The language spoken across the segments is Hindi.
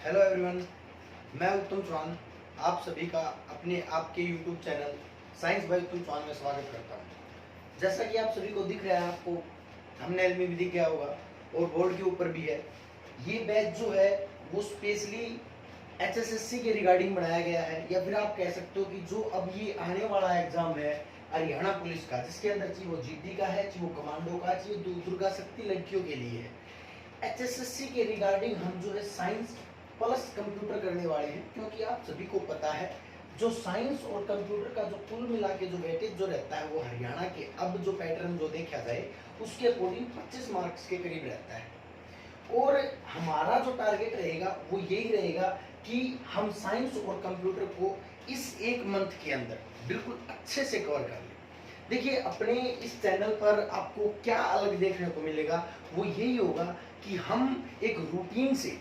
हेलो एवरीवन, मैं उत्तम चौहान आप सभी का अपने आपके यूट्यूब चैनल साइंस बाय उत्तम चौहान में स्वागत करता हूं। जैसा कि आप सभी को दिख रहा है, आपको थंबनेल में भी दिख गया होगा और बोर्ड के ऊपर भी है। ये बैच जो है वो स्पेशली एचएसएससी के रिगार्डिंग बनाया गया है, या फिर आप कह सकते हो कि जो अब ये आने वाला एग्जाम है हरियाणा पुलिस का, जिसके अंदर चाहे वो जीडी का है, चाहे वो कमांडो का, चाहे दुर्गा शक्ति लड़कियों के लिए है। एचएसएससी के रिगार्डिंग हम जो है साइंस प्लस कंप्यूटर करने वाले हैं, क्योंकि आप सभी को पता है जो साइंस और कंप्यूटर का जो कुल मिला के जो वेटेज जो रहता है वो हरियाणा के अब जो पैटर्न जो देखा जाए उसके अकॉर्डिंग 25 मार्क्स के करीब रहता है। और हमारा जो टारगेट रहेगा वो यही रहेगा कि हम साइंस और कंप्यूटर को इस एक मंथ के अंदर बिल्कुल अच्छे से कवर कर लें। देखिए, अपने इस चैनल पर आपको क्या अलग देखने को मिलेगा वो यही होगा कि हम एक रूटीन से,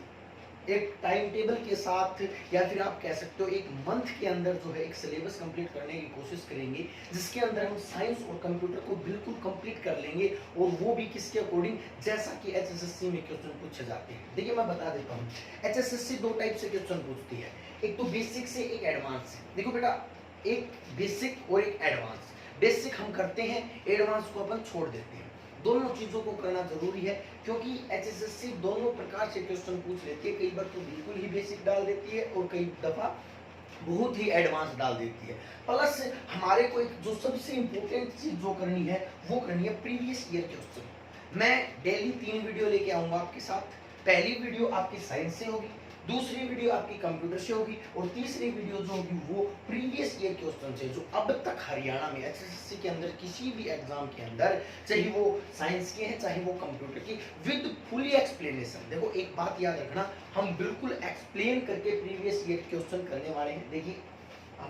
एक टाइम टेबल के साथ, या फिर आप कह सकते हो एक मंथ के अंदर जो है एक सिलेबस कंप्लीट करने की कोशिश करेंगे, जिसके अंदर हम साइंस और कंप्यूटर को बिल्कुल कंप्लीट कर लेंगे, और वो भी किसके अकॉर्डिंग, जैसा कि एचएसएससी में क्वेश्चन पूछे जाते हैं। देखिए, मैं बता देता हूँ, एचएसएससी दो टाइप से क्वेश्चन पूछती है, एक तो बेसिक से, एक एडवांस से। देखो बेटा, एक बेसिक और एक एडवांस। बेसिक हम करते हैं, एडवांस को अपन छोड़ देते हैं। दोनों चीजों को करना जरूरी है, क्योंकि एचएसएससी दोनों प्रकार से क्वेश्चन पूछ लेती है। कई बार तो बिल्कुल ही बेसिक डाल देती है और कई दफा बहुत ही एडवांस डाल देती है। प्लस हमारे को एक जो सबसे इंपॉर्टेंट चीज जो करनी है वो करनी है प्रीवियस ईयर क्वेश्चन। मैं डेली 3 वीडियो लेके आऊंगा आपके साथ। पहली वीडियो आपकी साइंस से होगी, दूसरी वीडियो आपकी कंप्यूटर से होगी, और तीसरी वीडियो जो होगी वो प्रीवियस ईयर क्वेश्चन से, जो अब तक हरियाणा में एचएसएससी के अंदर किसी भी एग्जाम के अंदर, चाहे वो साइंस के हैं चाहे वो कंप्यूटर की, विद फुली एक्सप्लेनेशन। देखो, एक बात याद रखना, हम बिल्कुल एक्सप्लेन करके प्रीवियस ईयर क्वेश्चन करने वाले हैं। देखिए,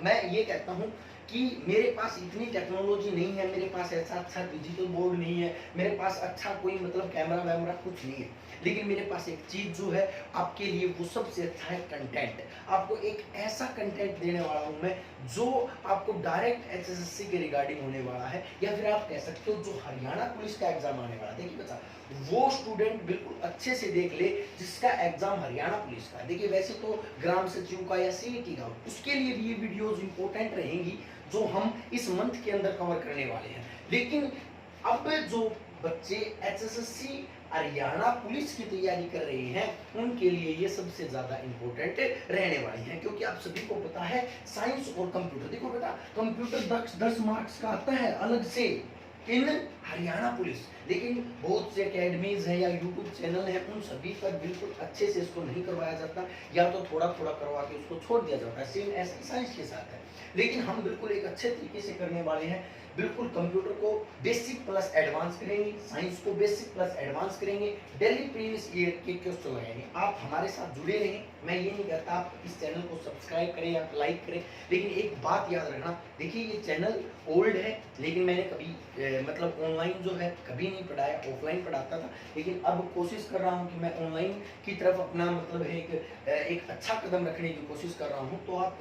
मैं ये कहता हूं कि मेरे पास इतनी टेक्नोलॉजी नहीं है, मेरे पास ऐसा अच्छा डिजिटल बोर्ड नहीं है, मेरे पास अच्छा कोई मतलब कैमरा वैमरा कुछ नहीं है, लेकिन मेरे पास एक चीज जो है आपके लिए वो सबसे अच्छा है, कंटेंट। आपको एक ऐसा कंटेंट देने वाला हूं मैं जो आपको डायरेक्ट एचएसएससी के रिगार्डिंग होने वाला है, या फिर आप कह सकते हो जो हरियाणा पुलिस का एग्जाम आने वाला है। देखिए बच्चा, वो स्टूडेंट बिल्कुल अच्छे से देख ले जिसका एग्जाम हरियाणा पुलिस का है। देखिए, वैसे तो ग्राम सचिव का या सीईटी का, उसके लिए भी ये वीडियोस इंपॉर्टेंट रहेंगी जो हम इस मंथ के अंदर कवर करने वाले हैं। लेकिन अब जो बच्चे एचएसएससी हरियाणा पुलिस की तैयारी कर रहे हैं उनके लिए ये सबसे ज्यादा इंपॉर्टेंट रहने वाली है, क्योंकि आप सभी को पता है साइंस और कंप्यूटर। देखो बेटा, कंप्यूटर 10 मार्क्स का आता है अलग से इन हरियाणा पुलिस, लेकिन बहुत से अकेडमीज है या यूट्यूब चैनल है, उन सभी पर बिल्कुल अच्छे से इसको नहीं करवाया जाता, या तो थोड़ा थोड़ा करवा के उसको छोड़ दिया जाता है। सेम ऐसा साइंस के साथ है, लेकिन हम बिल्कुल एक अच्छे तरीके से करने वाले हैं। बिल्कुल कंप्यूटर को बेसिक प्लस एडवांस करेंगे, साइंस को बेसिक प्लस एडवांस करेंगे, डेली प्रीवियस ईयर के क्वेश्चन लगाएंगे। आप हमारे साथ जुड़े रहें। मैं ये नहीं कहता आप इस चैनल को सब्सक्राइब करें या लाइक करें, लेकिन एक बात याद रखना, देखिए ये चैनल ओल्ड है, लेकिन मैंने कभी मतलब ऑनलाइन जो है कभी नहीं पढ़ाया, ऑफलाइन पढ़ाता था, लेकिन अब कोशिश कर रहा हूँ कि मैं ऑनलाइन की तरफ अपना मतलब एक अच्छा कदम रखने की कोशिश कर रहा हूँ। तो आप,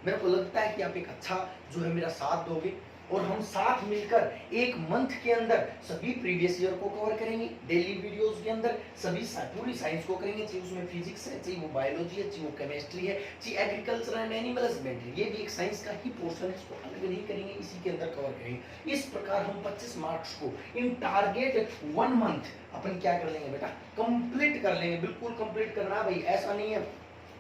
मेरे को लगता है कि आप एक अच्छा जो है मेरा साथ दोगे, और हम साथ मिलकर एक मंथ के अंदर सभी प्रीवियस ईयर को कवर करेंगे। डेली वीडियोस के अंदर सभी पूरी साइंस को करेंगे, चाहे उसमें फिजिक्स है, चाहे वो बायोलॉजी है, चाहे वो केमिस्ट्री है, चाहे एग्रीकल्चर एंड एनिमल हस्बेंड्री, ये भी एक साइंस का ही पोर्शन है, इसको अलग नहीं करेंगे, इसी के अंदर कवर करेंगे। इस प्रकार हम 25 मार्क्स को इन टारगेट 1 मंथ अपन क्या कर लेंगे बेटा, कंप्लीट कर लेंगे। बिल्कुल कंप्लीट करना भाई, ऐसा नहीं है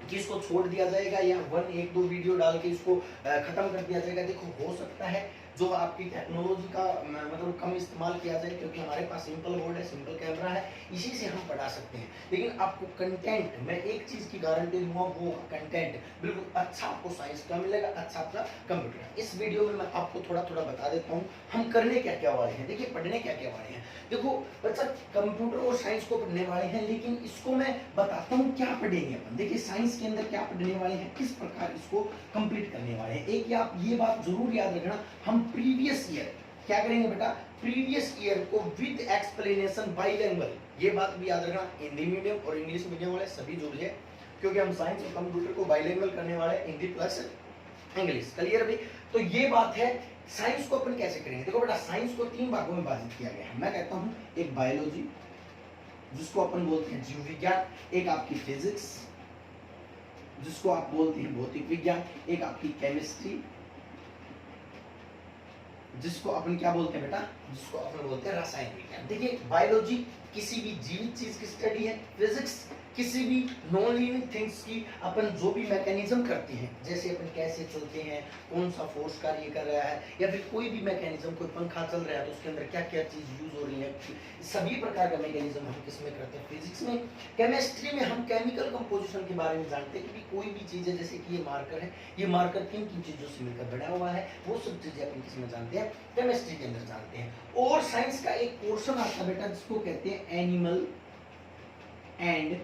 कि इसको छोड़ दिया जाएगा या 1-1-2 वीडियो डाल के इसको खत्म कर दिया जाएगा। देखो, हो सकता है जो आपकी टेक्नोलॉजी का मतलब कम इस्तेमाल किया जाए, क्योंकि हमारे पास सिंपल बोर्ड है, सिंपल कैमरा है, इसी से हम पढ़ा सकते हैं, लेकिन आपको कंटेंट, मैं एक चीज की गारंटी दूंगा, वो कंटेंट बिल्कुल अच्छा आपको साइंस का मिलेगा, अच्छा आपका कंप्यूटर। इस वीडियो में मैं आपको थोड़ा थोड़ा बता देता हूँ हम करने क्या क्या वाले हैं। देखिए, पढ़ने क्या क्या वाले हैं। देखो बच्चा, कंप्यूटर और साइंस को पढ़ने वाले हैं, लेकिन इसको मैं बताता हूँ क्या पढ़ेंगे अपन। देखिए, साइंस के अंदर क्या पढ़ने वाले हैं, किस प्रकार इसको कंप्लीट करने वाले हैं। एक आप ये बात जरूर याद रखना, हम प्रीवियस ईयर क्या करेंगे बेटा, प्रीवियस ईयर को विद एक्सप्लेनेशन बाइलिंगुअल, ये बात भी याद रखना। हिंदी मीडियम और इंग्लिश मीडियम वाले सभी जुड़िए, क्योंकि हम साइंस और कंप्यूटर को बाइलिंगुअल करने वाले हैं, हिंदी प्लस इंग्लिश। क्लियर भाई? तो ये बात है। साइंस को अपन कैसे करेंगे? देखो बेटा, साइंस को 3 भागों में विभाजित किया गया है। मैं कहता हूं एक बायोलॉजी, जिसको अपन बोलते हैं जीव विज्ञान, एक आपकी फिजिक्स, जिसको आप बोलते हैं भौतिक विज्ञान, एक आपकी केमिस्ट्री, जिसको अपन क्या बोलते हैं बेटा, जिसको अपन बोलते हैं रासायनिक विज्ञान। देखिए बायोलॉजी किसी भी जीवित चीज की स्टडी है, फिजिक्स किसी भी नॉन लिविंग थिंग्स की अपन जो भी मैकेनिज्म करते हैं, जैसे अपन कैसे चलते हैं, कौन सा फोर्स कार्य कर रहा है, या फिर कोई भी मैकेनिज्म, कोई पंखा चल रहा है तो उसके अंदर क्या क्या चीज यूज हो रही है, सभी प्रकार का मैकेनिज्म हम किस में करते हैं, फिजिक्स में। केमिस्ट्री में हम केमिकल कंपोजिशन के बारे में जानते हैं कि कोई भी चीज है, जैसे कि ये मार्कर है, ये मार्कर किन किन चीजों से मिलकर बना हुआ है, वो सब चीजें अपन किस में जानते हैं, केमिस्ट्री के अंदर जानते हैं। और साइंस का एक पोर्शन आता है बेटा जिसको कहते हैं एनिमल एंड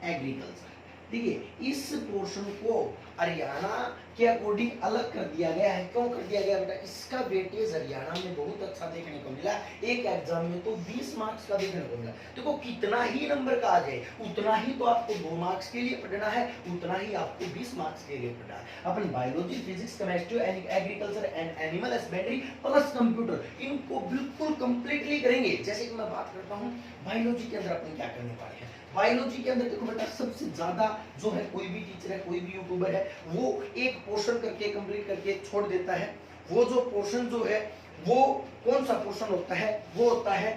एग्रीकल्चर। देखिए इस पोर्शन को हरियाणा के अकॉर्डिंग अलग कर दिया गया है। क्यों कर दिया गया बेटा, इसका वेटेज हरियाणा में बहुत अच्छा देखने को मिला, एक एग्जाम में तो 20 मार्क्स का देखने को मिला। देखो कितना ही नंबर का आ जाए उतना ही तो आपको 2 मार्क्स के लिए पढ़ना है, उतना ही आपको 20 मार्क्स के लिए पढ़ना है। अपन biology, physics, chemistry, agriculture and animal husbandry plus computer, इनको बिल्कुल कंप्लीटली करेंगे। जैसे कि मैं बात करता हूँ बायोलॉजी के अंदर अपन क्या करने वाले हैं। बायोलॉजी के अंदर देखो बेटा सबसे ज्यादा जो है, कोई भी टीचर है, कोई भी यूट्यूबर है, वो एक पोर्शन करके कंप्लीट करके छोड़ देता है। वो जो पोर्शन जो है वो कौन सा पोर्शन होता है, वो होता है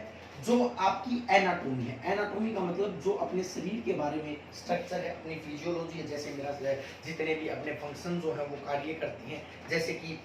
जो आपकी एनाटॉमी है। एनाटॉमी का मतलब जो अपने शरीर के बारे में स्ट्रक्चर है, अपनी फिजियोलॉजी है, जैसे मेरा जितने भी अपने फंक्शन जो है वो कार्य करती हैं, जैसे कि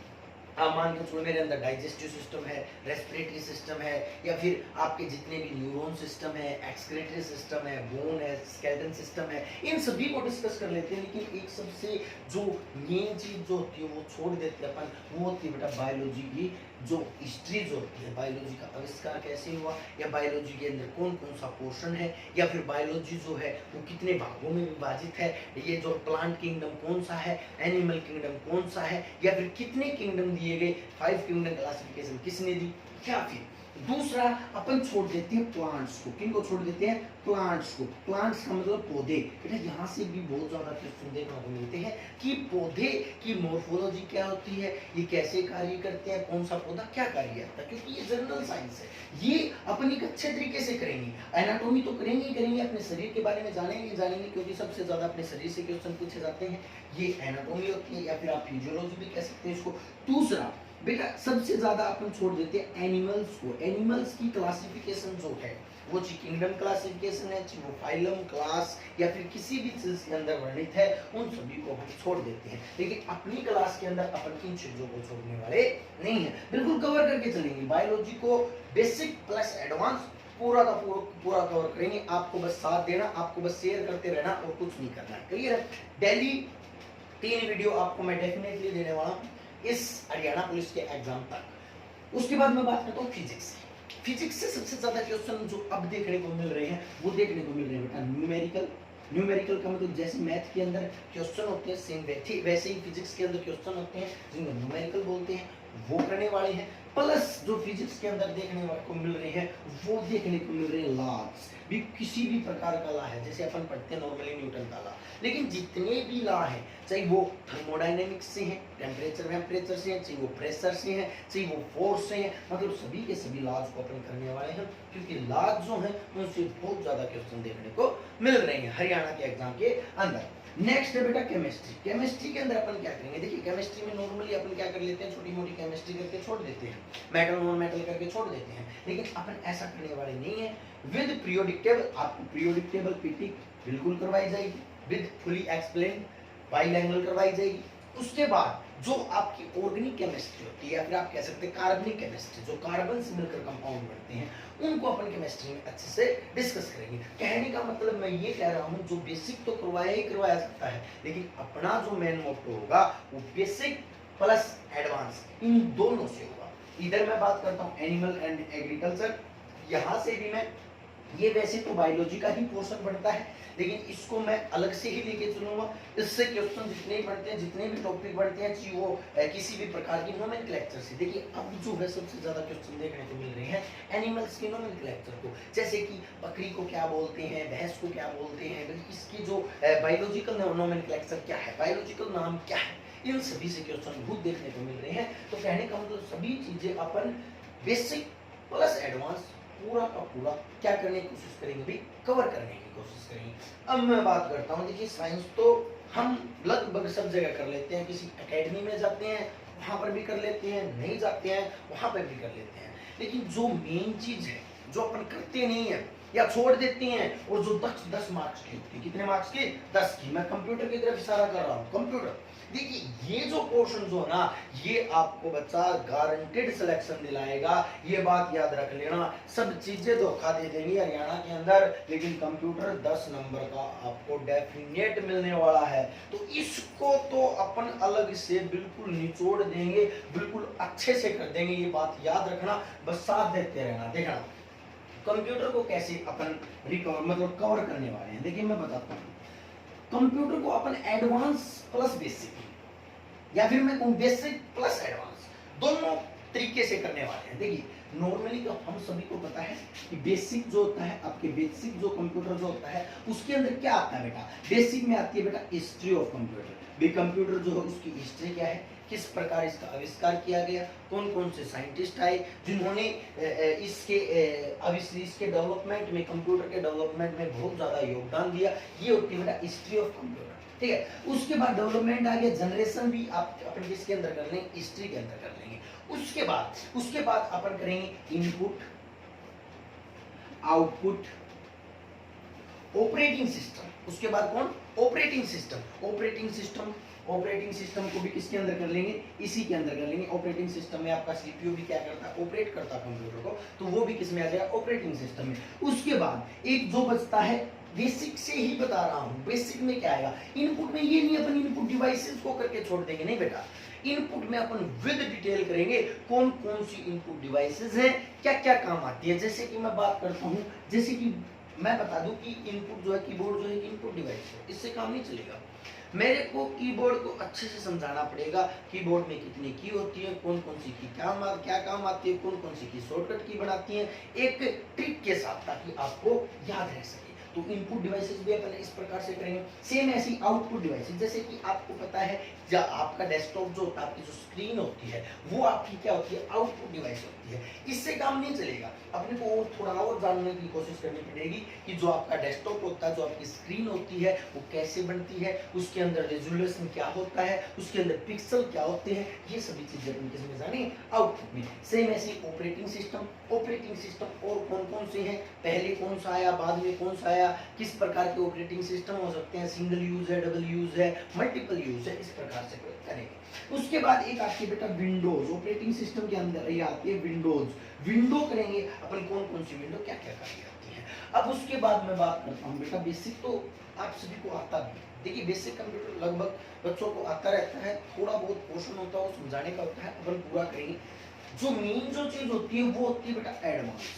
आप मान के चलो मेरे अंदर डाइजेस्टिव सिस्टम है, रेस्पिरेटरी सिस्टम है, या फिर आपके जितने भी न्यूरॉन सिस्टम है, एक्सक्रीटरी सिस्टम है, बोन है, स्केलेटन सिस्टम है, इन सभी को डिस्कस कर लेते हैं। लेकिन एक सबसे जो मेन चीज जो होती है वो छोड़ देते हैं अपन, वो होती है बेटा बायोलॉजी की जो हिस्ट्री जो होती है, बायोलॉजी का आविष्कार कैसे हुआ, या बायोलॉजी के अंदर कौन कौन सा पोर्शन है, या फिर बायोलॉजी जो है वो कितने भागों में विभाजित है, ये जो प्लांट किंगडम कौन सा है, एनिमल किंगडम कौन सा है, या फिर कितने किंगडम दिए गए, 5 किंगडम क्लासिफिकेशन किसने दी, या फिर दूसरा अपन छोड़ देते हैं प्लांट्स को। किनको छोड़ देते हैं, प्लांट्स को। प्लांट्स का मतलब पौधे। बेटा यहाँ से भी बहुत ज्यादा क्वेश्चन देखने को मिलते हैं कि पौधे की मॉर्फोलॉजी क्या होती है, ये कैसे कार्य करते हैं, कौन सा पौधा क्या कार्य करता है, क्योंकि ये जनरल साइंस है। ये अपन एक अच्छे तरीके से करेंगे, एनाटॉमी तो करेंगे ही करेंगे, अपने शरीर के बारे में जानेंगे, क्योंकि सबसे ज्यादा अपने शरीर से क्वेश्चन पूछे जाते हैं, ये एनाटॉमी होती है, या फिर आप फिजियोलॉजी भी कह सकते हैं इसको। दूसरा बेटा सबसे ज्यादा अपन छोड़ देते हैं एनिमल्स को। एनिमल्स की क्लासिफिकेशन जो है वो किंगडम क्लासिफिकेशन है, वो फाइलम, क्लास, या फिर किसी भी चीज के अंदर वर्णित है, उन सभी को हम छोड़ देते हैं। लेकिन अपनी क्लास के अंदर अपन इन चीजों को छोड़ने वाले नहीं है, बिल्कुल कवर करके चलेंगे। बायोलॉजी को बेसिक प्लस एडवांस पूरा का पूरा कवर करेंगे। आपको बस साथ देना, आपको बस शेयर करते रहना और कुछ नहीं करना है। क्लियर है। डेली 3 वीडियो आपको मैं डेफिनेटली देने वाला हूँ इस हरियाणा पुलिस के एग्जाम तक। उसके बाद मैं बात करता हूँ फिजिक्स। फिजिक्स से सबसे ज्यादा क्वेश्चन जो अब देखने को मिल रहे हैं वो देखने को मिल रहे हैं बेटा न्यूमेरिकल। न्यूमेरिकल का मतलब जैसे मैथ के अंदर क्वेश्चन होते हैं सेम वैसे ही फिजिक्स के अंदर क्वेश्चन होते हैं जिनको न्यूमेरिकल बोलते हैं, वो करने वाले हैं। प्लस जो फिजिक्स के अंदर देखने को मिल रहे हैं वो देखने को मिल रहे हैं लॉज भी, किसी भी प्रकार का लॉ है, जैसे अपन पढ़ते हैं नॉर्मली न्यूटन का लॉ, लेकिन जितने भी लॉ हैं, चाहे वो थर्मोडायनेमिक्स से हैं, टेम्परेचर से हैं, चाहे वो प्रेशर से हैं, चाहे वो फोर्स से हैं, मतलब सभी के सभी लॉज को अपन करने वाले हैं, क्योंकि लॉज जो हैं उनसे बहुत ज्यादा क्वेश्चन देखने को मिल रहे हैं हरियाणा के एग्जाम के अंदर। नेक्स्ट है बेटा केमिस्ट्री। केमिस्ट्री के अंदर अपन क्या करेंगे, देखिए केमिस्ट्री में नॉर्मली अपन क्या कर लेते हैं, छोटी मोटी केमिस्ट्री करके छोड़ देते हैं, मेटल नॉन मेटल करके छोड़ देते हैं, लेकिन अपन ऐसा करने वाले नहीं है। विद पीरियोडिक टेबल, आपको पीरियोडिक टेबल पीटी बिल्कुल करवाई जाएगी, विद फुली एक्सप्लेन बाइलैंग्वेज करवाई जाएगी। उसके बाद जो आपकी ऑर्गेनिक केमिस्ट्री होती है, या फिर आप कह सकते हैं कार्बनिक केमिस्ट्री, जो कार्बन से मिलकर कंपाउंड बनते हैं, उनको अपन केमिस्ट्री में अच्छे से डिस्कस करेंगे। कहने का मतलब मैं ये कह रहा हूँ जो बेसिक तो करवाया ही करवाया सकता है, लेकिन अपना जो मेन मोटो होगा वो बेसिक प्लस एडवांस इन दोनों से होगा। इधर मैं बात करता हूँ एनिमल एंड एग्रीकल्चर, यहाँ से भी मैं, ये वैसे तो बायोलॉजी का ही पोर्शन बढ़ता है, लेकिन इसको मैं अलग से ही लेके चलूंगा। इससे क्वेश्चन जितने ही बढ़ते हैं, जितने भी टॉपिक बढ़ते हैं, चाहे वो किसी भी प्रकार की नोमेनक्लेचर से। देखिए अब जो है सबसे ज्यादा क्वेश्चन देखने को मिल रहे हैं एनिमल्स के नोमेनक्लेचर को, जैसे कि बकरी को क्या बोलते हैं, भैंस को क्या बोलते हैं, इसकी जो बायोलॉजिकल नोमेनक्लेचर क्या है, बायोलॉजिकल नाम क्या है, इन सभी से क्वेश्चन बहुत देखने को मिल रहे हैं। तो कहने का मतलब सभी चीजें अपन बेसिक प्लस एडवांस पूरा का पूरा क्या करने की कोशिश करेंगे, भी कवर करने की कोशिश करेंगे। अब मैं बात करता हूँ, देखिए साइंस तो हम लगभग सब जगह कर लेते हैं, किसी एकेडमी में जाते हैं वहाँ पर भी कर लेते हैं, नहीं जाते हैं वहाँ पर भी कर लेते हैं, लेकिन जो मेन चीज़ है जो अपन करते नहीं है या छोड़ देते हैं, और जो 10 मार्क्स की होती है, कितने मार्क्स की, 10 की, मैं कंप्यूटर की तरफ इशारा कर रहा हूँ, कंप्यूटर। देखिए ये जो पोर्शन जो है ना, ये आपको बच्चा गारंटेड सिलेक्शन दिलाएगा, ये बात याद रख लेना। सब चीजें धोखा दे देंगी हरियाणा के अंदर, लेकिन कंप्यूटर 10 नंबर का आपको डेफिनेट मिलने वाला है। तो इसको तो अपन अलग से बिल्कुल निचोड़ देंगे, बिल्कुल अच्छे से कर देंगे, ये बात याद रखना, बस साथ देते रहना। देखना कंप्यूटर को कैसे अपन रिकवर मतलब कवर करने वाले हैं, देखिए मैं बताता हूँ। कंप्यूटर को अपन एडवांस प्लस बेसिक या फिर मैं कहूँ बेसिक प्लस एडवांस दोनों तरीके से करने वाले हैं। देखिए नॉर्मली तो हम सभी को पता है कि बेसिक जो होता है, आपके बेसिक जो कंप्यूटर जो होता है उसके अंदर क्या आता है बेटा, बेसिक में आती है बेटा हिस्ट्री ऑफ कंप्यूटर। भी कंप्यूटर जो है उसकी हिस्ट्री क्या है, किस प्रकार इसका आविष्कार किया गया, कौन कौन से साइंटिस्ट आए जिन्होंने इसके ऑब्वियसली इसके डेवलपमेंट में, कंप्यूटर के डेवलपमेंट में बहुत ज्यादा योगदान दिया, ये होती है बेटा हिस्ट्री ऑफ कंप्यूटर। ठीक है, उसके बाद डेवलपमेंट आ गया, जनरेशन भी आप अपन किसके अंदर कर लेंगे, हिस्ट्री के अंदर कर लेंगे। उसके बाद अपन करेंगे इनपुट, आउटपुट, ऑपरेटिंग सिस्टम। उसके बाद कौन, ऑपरेटिंग सिस्टम। ऑपरेटिंग सिस्टम को भी किसके अंदर कर लेंगे, इसी के अंदर कर लेंगे। ऑपरेटिंग सिस्टम में आपका सीपीयू भी क्या करता है, ऑपरेट करता है कंप्यूटर को, तो वो भी किसमें आ जाएगा, ऑपरेटिंग सिस्टम में। उसके बाद एक जो बचता है, बेसिक से ही बता रहा हूं, बेसिक में क्या आएगा, इनपुट में ये नहीं अपन इनपुट डिवाइसेस को करके छोड़ देंगे, नहीं बेटा, इनपुट में अपन विद डिटेल करेंगे कौन कौन सी इनपुट डिवाइसेस हैं, क्या क्या काम आती है। जैसे कि मैं बात करता हूं, जैसे कि मैं बता दूं कि इनपुट जो है, कीबोर्ड जो है इनपुट डिवाइस है, इससे काम नहीं चलेगा। मेरे को कीबोर्ड को अच्छे से समझाना पड़ेगा, कीबोर्ड में कितनी की होती है, कौन कौन सी की क्या काम आती है, कौन कौन सी की शॉर्टकट की बनाती है, एक ट्रिक के साथ, ताकि आपको याद रह सके। तो इनपुट डिवाइसेस भी अपन इस प्रकार से करेंगे। सेम ऐसी आउटपुट डिवाइसेस, जैसे कि आपको पता है जब आपका डेस्कटॉप जो होता है, आपकी जो स्क्रीन होती है वो आपकी क्या होती है, आउटपुट डिवाइस होती है। इससे काम नहीं चलेगा, अपने को और थोड़ा और जानने की कोशिश करनी पड़ेगी कि जो आपका डेस्कटॉप होता है, जो आपकी स्क्रीन होती है वो कैसे बनती है, उसके अंदर रेजोल्यूशन क्या होता है, उसके अंदर पिक्सल क्या होते हैं, ये सभी चीजें अपन किसमें जाने, आउटपुट में। सेम ऐसी ऑपरेटिंग सिस्टम और कौन कौन से हैं, पहले कौन सा आया, बाद में कौन सा आया, किस प्रकार के ऑपरेटिंग सिस्टम हो सकते हैं, सिंगल यूज है, डबल यूज है, मल्टीपल यूज है, इस प्रकार से करेंगे। उसके बाद एक आती है बेटा विंडोज, ऑपरेटिंग सिस्टम के अंदर ये आती है विंडो करेंगे अपन, कौन कौन सी विंडो क्या क्या कार्य आती है। अब उसके बाद मैं बात करता हूँ बेटा बेसिक, तो आप सभी को आता भी, देखिए बेसिक कंप्यूटर लगभग बच्चों को आता रहता है, थोड़ा बहुत पोर्शन होता है वो समझाने का होता है, अपन पूरा करेंगे। जो मेन जो चीज होती है वो होती है बेटा एडवांस।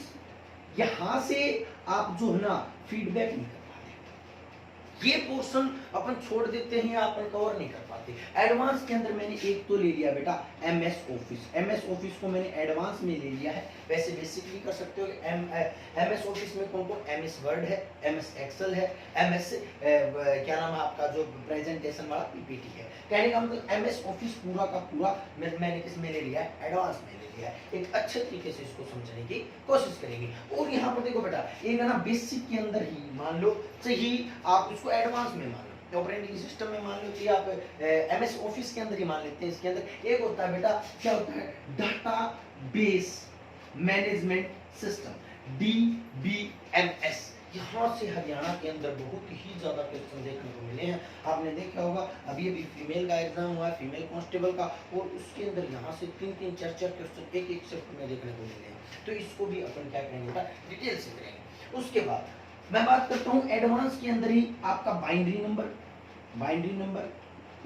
यहां से आप जो है ना फीडबैक नहीं कर पाते, ये पोर्शन अपन छोड़ देते हैं, अपन कवर नहीं कर पाते। एडवांस के अंदर मैंने एक तो ले लिया बेटा एमएस ऑफिस को मैंने एडवांस में ले लिया है, वैसे बेसिक भी कर सकते हो। एमएस ऑफिस में कौन कौन, एमएस वर्ड है, एमएस एक्सेल है, एमएस क्या नाम है आपका जो प्रेजेंटेशन वाला पीपीटी है। कहने का मतलब एमएस ऑफिस पूरा का पूरा मैंने किसमें ले लिया है, एडवांस में ले लिया है। एक अच्छे तरीके से इसको समझने की कोशिश करेंगे। और यहाँ पर देखो बेटा एक है ना बेसिक के अंदर ही मान लो चाहिए, आप इसको एडवांस में मान लो, ऑपरेटिंग सिस्टम में मान लो कि आप एमएस ऑफिस के अंदर ही मान लेते हैं। इसके अंदर एक होता है बेटा, क्या होता है, data base management system, DBMS। यहाँ से हरियाणा के अंदर बहुत ही ज्यादा क्वेश्चन देखने को मिले हैं। आपने देखा होगा अभी फीमेल का एग्जाम हुआ है, फीमेल कांस्टेबल का, और उसके अंदर यहाँ से 3-3, 4-4 क्वेश्चन एक शिफ्ट में देखने को मिले हैं। तो इसको भी अपन क्या करेंगे बेटा, डिटेल से करेंगे। उसके बाद मैं बात करता हूँ एडवांस के अंदर ही आपका बाइनरी नंबर,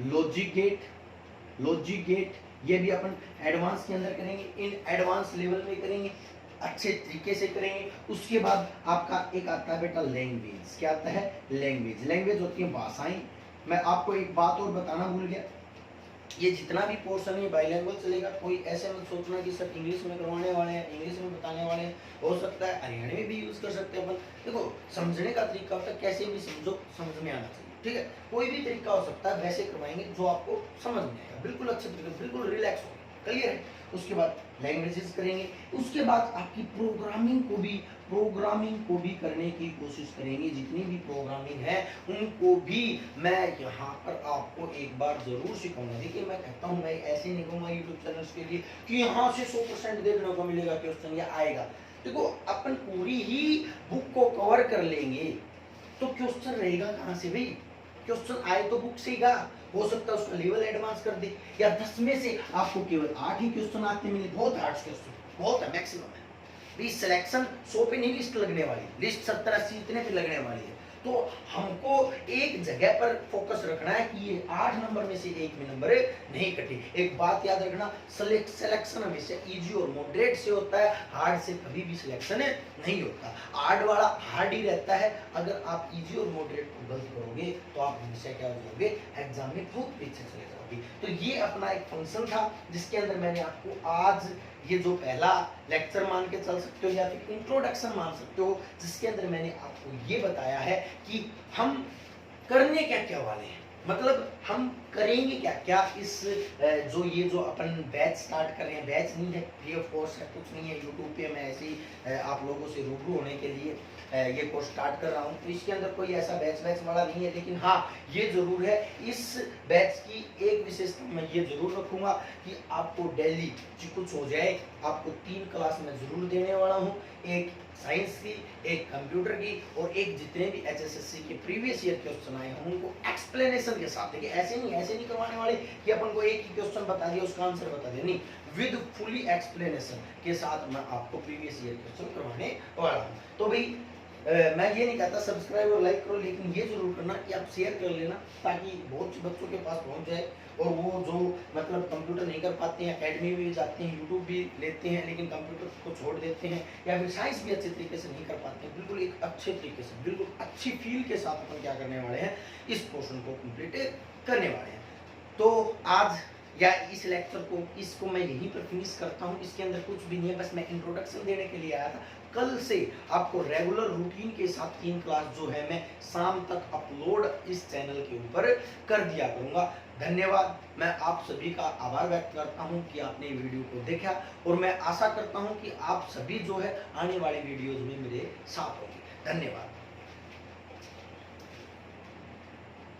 लॉजिक गेट, ये भी अपन एडवांस के अंदर करेंगे, इन एडवांस लेवल में करेंगे, अच्छे तरीके से करेंगे। उसके बाद आपका एक आता है बेटा लैंग्वेज, क्या आता है, लैंग्वेज होती है भाषाएं। मैं आपको एक बात और बताना भूल गया, ये जितना भी पोर्शन है बाइलिंगुअल चलेगा, कोई ऐसे मत सोचना कि सब इंग्लिश में करवाने वाले हैं, इंग्लिश में बताने वाले हैं, हो सकता है हरियाणवी में भी यूज कर सकते हैं अपन। देखो समझने का तरीका होता है, कैसे भी समझो, समझ में आना चाहिए, ठीक है, कोई भी तरीका हो सकता है, वैसे करवाएंगे जो आपको समझ में आएगा, बिल्कुल अच्छे तरीके, बिल्कुल रिलैक्स हो, क्लियर है। उसके बाद लैंग्वेजेस करेंगे। उसके बाद आपकी प्रोग्रामिंग को भी प्रोग्रामिंग को भी करने की कोशिश करेंगे। जितनी भी प्रोग्रामिंग है उनको भी मैं यहाँ पर आपको एक बार जरूर सिखाऊंगा। देखिए मैं कहता हूँ, मैं ऐसे नहीं कहूँगा यूट्यूब चैनल्स के लिए कि यहाँ से 100% देखने को मिलेगा क्वेश्चन या आएगा। देखो अपन पूरी ही बुक को कवर कर लेंगे तो क्वेश्चन रहेगा कहाँ से भाई? क्वेश्चन आए तो बुक से ही हो सकता है उसका लेवल एडवांस कर दे, या 10 में से आपको केवल 8 ही क्वेश्चन आते मिले, बहुत हार्ड क्वेश्चन, बहुत है, मैक्सिमम है। भी सिलेक्शन 100 पे नहीं लिस्ट लगने वाली, लिस्ट 70-80 इतने पे लगने वाली है। तो हमको एक जगह पर फोकस रखना है कि ये 8 नंबर में से एक भी नंबर नहीं कटे। एक बात याद रखना, सिलेक्शन हमेशा इजी और मॉडरेट से होता है, हार्ड से कभी भी सिलेक्शन नहीं होता। हार्ड वाला हार्ड ही रहता है। अगर आप इजी और मॉडरेट को गलत करोगे तो आप हमेशा क्या हो जाओगे, एग्जाम में बहुत पीछे चले जाओगे। तो ये अपना एक फंक्शन था जिसके अंदर मैंने आपको आज ये जो पहला लेक्चर मान के चल सकते हो या फिर इंट्रोडक्शन मान सकते हो, जिसके अंदर मैंने आपको ये बताया है कि हम करने क्या क्या वाले हैं, मतलब हम करेंगे क्या क्या इस जो ये जो अपन बैच स्टार्ट कर रहे हैं। बैच नहीं है, फ्री ऑफ कॉस्ट है, कुछ नहीं है। यूट्यूब पे मैं ऐसे ही आप लोगों से रूबरू होने के लिए ये कोर्स स्टार्ट कर रहा हूँ। तो इसके अंदर कोई ऐसा बैच वाला नहीं है, लेकिन हाँ ये जरूर है, इस बैच की एक विशेषता मैं ये जरूर रखूंगा कि आपको डेली कुछ हो जाए, आपको 3 क्लास में जरूर देने वाला हूँ। एक साइंस की, एक कंप्यूटर की और एक जितने भी एचएसएससी के प्रीवियस ईयर क्वेश्चन आए हैं उनको एक्सप्लेनेशन के साथ। देखिए ऐसे नहीं करवाने वाले कि अपन को एक ही क्वेश्चन बता दिया उसका आंसर बता दिया, नहीं, विद फुली एक्सप्लेनेशन के साथ मैं आपको प्रीवियस ईयर क्वेश्चन करवाने वाला हूँ। तो भाई मैं ये नहीं कहता सब्सक्राइब और लाइक करो, लेकिन ये जरूर करना कि आप शेयर कर लेना ताकि बहुत से बच्चों के पास पहुंच जाए। और वो जो मतलब कंप्यूटर नहीं कर पाते हैं, एकेडमी में भी जाते हैं, यूट्यूब भी लेते हैं, लेकिन कंप्यूटर को छोड़ देते हैं, या फिर साइंस भी अच्छे तरीके से नहीं कर पाते हैं, बिल्कुल एक अच्छे तरीके से, बिल्कुल अच्छी फील के साथ अपन क्या करने वाले हैं, इस पोर्शन को कंप्लीट करने वाले हैं। तो आज या इस लेक्चर को इसको मैं यहीं पर फिनिश करता हूँ। इसके अंदर कुछ भी नहीं है, बस मैं इंट्रोडक्शन देने के लिए आया था। कल से आपको रेगुलर रूटीन के साथ 3 क्लास जो है मैं शाम तक अपलोड इस चैनल के ऊपर कर दिया करूंगा। धन्यवाद। मैं आप सभी का आभार व्यक्त करता हूं कि आपने वीडियो को देखा, और मैं आशा करता हूं कि आप सभी जो है आने वाली वीडियोज में मेरे साथ होंगे। धन्यवाद।